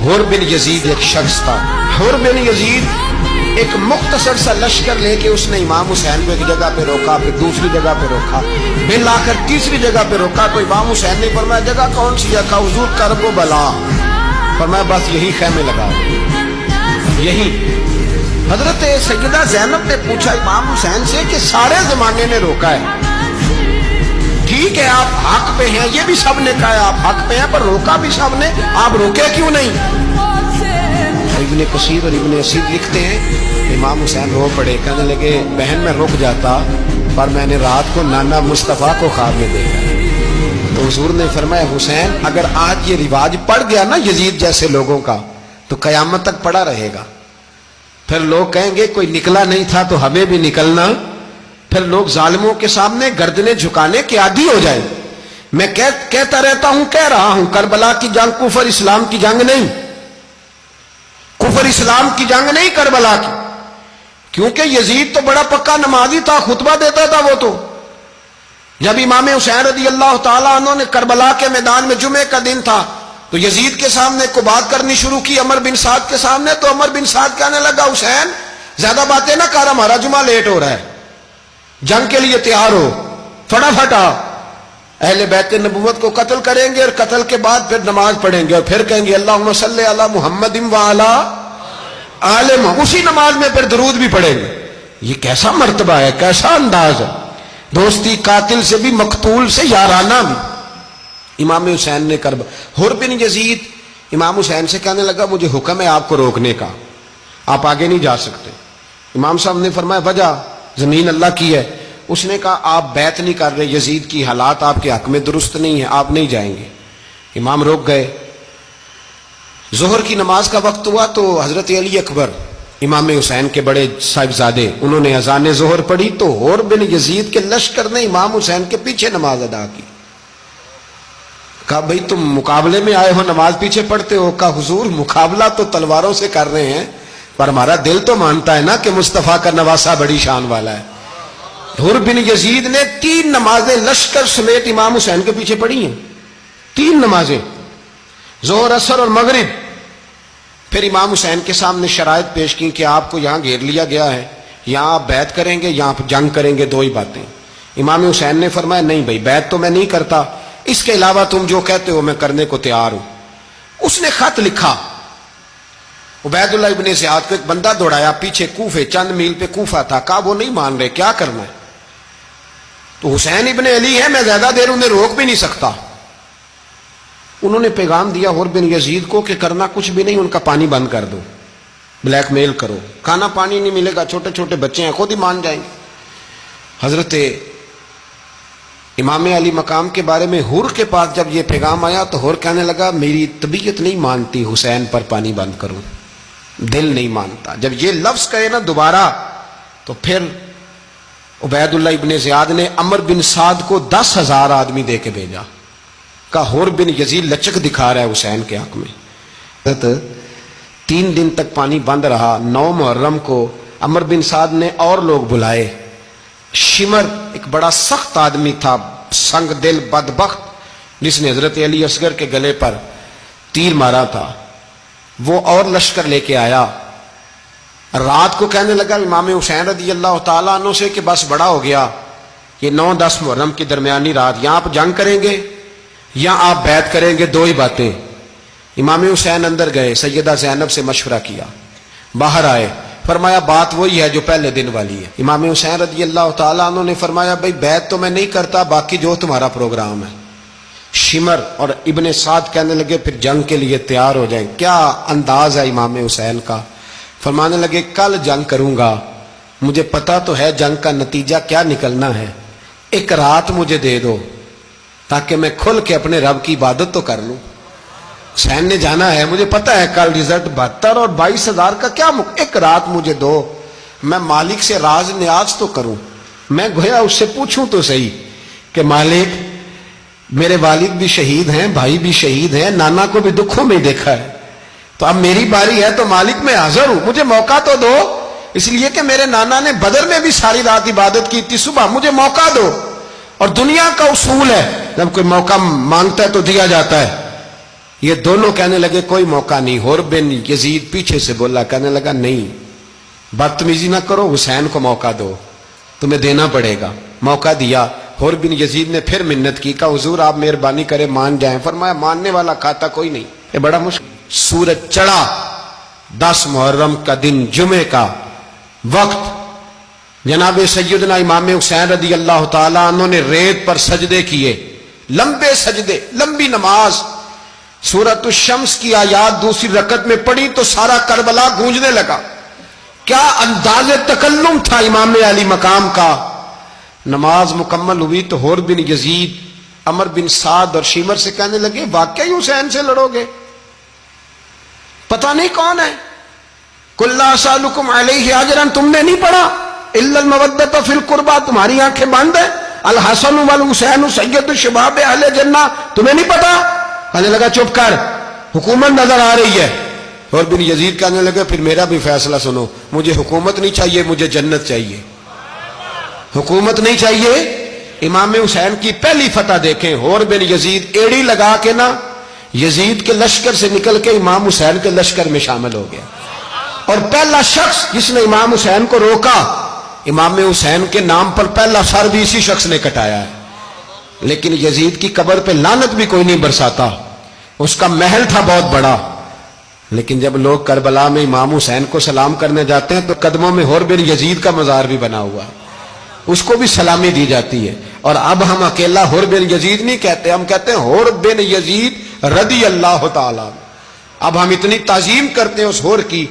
حر بن یزید ایک شخص تھا. حر بن یزید ایک مختصر سا لشکر لے کے اس نے امام حسین کو ایک جگہ پہ روکا, پھر دوسری جگہ پہ روکا, پھر لا کر تیسری جگہ پہ روکا. تو امام حسین نے فرمایا جگہ کون سی ہے؟ کہا حضور کرب و بلا. فرمایا بس یہی خیمے لگا یہی. حضرت سیدہ زینب نے پوچھا امام حسین سے کہ سارے زمانے نے روکا ہے, ٹھیک ہے آپ حق پہ ہیں, یہ بھی سب نے کہا ہے آپ حق پہ ہیں, پر روکا بھی سب نے, آپ روکے کیوں نہیں؟ ابن کثیر اور ابن اسیر لکھتے ہیں امام حسین رو پڑے, کہنے لگے بہن میں رک جاتا پر میں نے رات کو نانا مصطفیٰ کو خواب میں دیکھا. تو حضور نے فرمایا حسین اگر آج یہ رواج پڑ گیا نا یزید جیسے لوگوں کا تو قیامت تک پڑا رہے گا. پھر لوگ کہیں گے کوئی نکلا نہیں تھا تو ہمیں بھی نکلنا. پھر لوگ ظالموں کے سامنے گردنیں جھکانے کے عادی ہو جائیں. میں کہتا رہتا ہوں, کہہ رہا ہوں, کربلا کی جنگ کفر اسلام کی جنگ نہیں, کفر اسلام کی جنگ نہیں کربلا کی. کیونکہ یزید تو بڑا پکا نمازی تھا, خطبہ دیتا تھا. وہ تو جب امام حسین رضی اللہ تعالیٰ عنہ نے کربلا کے میدان میں جمعے کا دن تھا تو یزید کے سامنے کو بات کرنی شروع کی, عمر بن سعد کے سامنے. تو عمر بن سعد کہنے لگا حسین زیادہ باتیں نہ کر, ہمارا جمعہ لیٹ ہو رہا ہے, جنگ کے لیے تیار ہو, فٹافٹ آ. اہل بیت نبوت کو قتل کریں گے اور قتل کے بعد پھر نماز پڑھیں گے اور پھر کہیں گے اللہم صلی علی محمد وعلی آل محمد, اسی نماز میں پھر درود بھی پڑھیں گے. یہ کیسا مرتبہ ہے, کیسا انداز ہے, دوستی قاتل سے بھی مقتول سے یارانہ بھی. امام حسین نے حر بن یزید امام حسین سے کہنے لگا مجھے حکم ہے آپ کو روکنے کا, آپ آگے نہیں جا سکتے. امام صاحب نے فرمایا وجہ زمین اللہ کی ہے. اس نے کہا آپ بیعت نہیں کر رہے, یزید کی حالات آپ کے حق میں درست نہیں ہے, آپ نہیں جائیں گے. امام روک گئے. ظہر کی نماز کا وقت ہوا تو حضرت علی اکبر امام حسین کے بڑے صاحبزادے انہوں نے اذان ظہر پڑھی تو حر بن یزید کے لشکر نے امام حسین کے پیچھے نماز ادا کی. کہا بھئی تم مقابلے میں آئے ہو, نماز پیچھے پڑھتے ہو؟ کہا حضور مقابلہ تو تلواروں سے کر رہے ہیں پر ہمارا دل تو مانتا ہے نا کہ مصطفیٰ کا نواسہ بڑی شان والا ہے. حر بن یزید نے 3 نمازیں لشکر سمیت امام حسین کے پیچھے پڑھی ہیں, 3 نمازیں, ظہر اثر اور مغرب. پھر امام حسین کے سامنے شرائط پیش کی کہ آپ کو یہاں گھیر لیا گیا ہے, یہاں آپ بیعت کریں گے, یہاں آپ جنگ کریں گے, 2 ہی باتیں. امام حسین نے فرمایا نہیں بھائی بیعت تو میں نہیں کرتا, اس کے علاوہ تم جو کہتے ہو میں کرنے کو تیار ہوں. اس نے خط لکھا, عبید اللہ ابن زیاد کو ایک بندہ دوڑایا پیچھے, کوفے چند میل پہ کوفہ تھا. کہا وہ نہیں مان رہے, کیا کرنا ہے؟ تو حسین ابن علی ہے, میں زیادہ دیر انہیں روک بھی نہیں سکتا. انہوں نے پیغام دیا حر بن یزید کو کہ کرنا کچھ بھی نہیں, ان کا پانی بند کر دو, بلیک میل کرو, کھانا پانی نہیں ملے گا, چھوٹے چھوٹے بچے ہیں, خود ہی مان جائیں گے. حضرت امام علی مقام کے بارے میں حر کے پاس جب یہ پیغام آیا تو حر کہنے لگا میری طبیعت نہیں مانتی حسین پر پانی بند کروں, دل نہیں مانتا. جب یہ لفظ کہے نا دوبارہ تو پھر عبید اللہ ابن زیاد نے عمر بن سعد کو 10,000 آدمی دے کے بھیجا. کہا حر بن یزید لچک دکھا رہا ہے حسین کے حق میں. 3 دن تک پانی بند رہا. 9 محرم کو عمر بن سعد نے اور لوگ بلائے. شمر ایک بڑا سخت آدمی تھا, سنگ دل بدبخت, جس نے حضرت علی اصغر کے گلے پر تیر مارا تھا, وہ اور لشکر لے کے آیا. رات کو کہنے لگا امام حسین رضی اللہ تعالیٰ عنہ سے کہ بس بڑا ہو گیا, یہ 9-10 محرم کی درمیانی رات, یہاں آپ جنگ کریں گے یا آپ بیعت کریں گے, 2 ہی باتیں. امام حسین اندر گئے, سیدہ زینب سے مشورہ کیا, باہر آئے, فرمایا بات وہی ہے جو پہلے دن والی ہے. امام حسین رضی اللہ تعالیٰ عنہ نے فرمایا بھئی بیعت تو میں نہیں کرتا, باقی جو تمہارا پروگرام ہے. شمر اور ابن سعد کہنے لگے پھر جنگ کے لیے تیار ہو جائیں. کیا انداز ہے امام حسین کا. فرمانے لگے کل جنگ کروں گا, مجھے پتا تو ہے جنگ کا نتیجہ کیا نکلنا ہے, 1 رات مجھے دے دو تاکہ میں کھل کے اپنے رب کی عبادت تو کر لوں. حسین نے جانا ہے, مجھے پتا ہے کل رزلٹ 72 اور 22,000 کا کیا 1 رات مجھے دو, میں مالک سے راز نیاز تو کروں. میں گویا اس سے پوچھوں تو صحیح کہ مالک میرے والد بھی شہید ہیں, بھائی بھی شہید ہیں, نانا کو بھی دکھوں میں دیکھا ہے, تو اب میری باری ہے تو مالک میں حاضر ہوں, مجھے موقع تو دو. اس لیے کہ میرے نانا نے بدر میں بھی ساری رات عبادت کی تھی, صبح مجھے موقع دو. اور دنیا کا اصول ہے جب کوئی موقع مانگتا ہے تو دیا جاتا ہے. یہ دونوں کہنے لگے کوئی موقع نہیں. حر بن یزید پیچھے سے بولا, کہنے لگا نہیں بدتمیزی نہ کرو, حسین کو موقع دو, تمہیں دینا پڑے گا. موقع دیا. حر بن یزید نے پھر منت کی, کہا حضور آپ مہربانی کرے مان جائیں. فرمایا ماننے والا کھاتا کوئی نہیں. یہ بڑا مشکل. سورج چڑھا, 10 محرم کا دن, جمعے کا وقت. جناب سیدنا امام حسین رضی اللہ تعالیٰ عنہ نے ریت پر سجدے کیے, لمبے سجدے, لمبی نماز. سورۃ الشمس کی آیات دوسری رکعت میں پڑھی تو سارا کربلا گونجنے لگا. کیا انداز تکلم تھا امام علی مقام کا. نماز مکمل ہوئی تو حر بن یزید, عمر بن سعد اور شیمر سے کہنے لگے واقعی حسین سے لڑو گے؟ پتہ نہیں کون ہے. قل لا اسالکم علیہ اجرا, تم نے نہیں پڑھا الا المودۃ فی القربى, تمہاری آنکھیں بند ہیں. الحسن والحسین سید الشباب اہل جنہ, تمہیں نہیں پتا؟ کہنے لگا چپ کر, حکومت نظر آ رہی ہے. اور بن یزید کہنے لگے پھر میرا بھی فیصلہ سنو, مجھے حکومت نہیں چاہیے, مجھے جنت چاہیے. حکومت نہیں چاہیے. امام حسین کی پہلی فتح دیکھیں, حر بن یزید ایڑی لگا کے نا یزید کے لشکر سے نکل کے امام حسین کے لشکر میں شامل ہو گیا. اور پہلا شخص جس نے امام حسین کو روکا, امام حسین کے نام پر پہلا سر بھی اسی شخص نے کٹایا ہے. لیکن یزید کی قبر پہ لعنت بھی کوئی نہیں برساتا, اس کا محل تھا بہت بڑا. لیکن جب لوگ کربلا میں امام حسین کو سلام کرنے جاتے ہیں تو قدموں میں حر بن یزید کا مزار بھی بنا ہوا, اس کو بھی سلامی دی جاتی ہے. اور اب ہم اکیلا حر بن یزید نہیں کہتے, ہم کہتے ہیں حر بن یزید رضی اللہ تعالیٰ. اب ہم اتنی تعظیم کرتے ہیں اس حر کی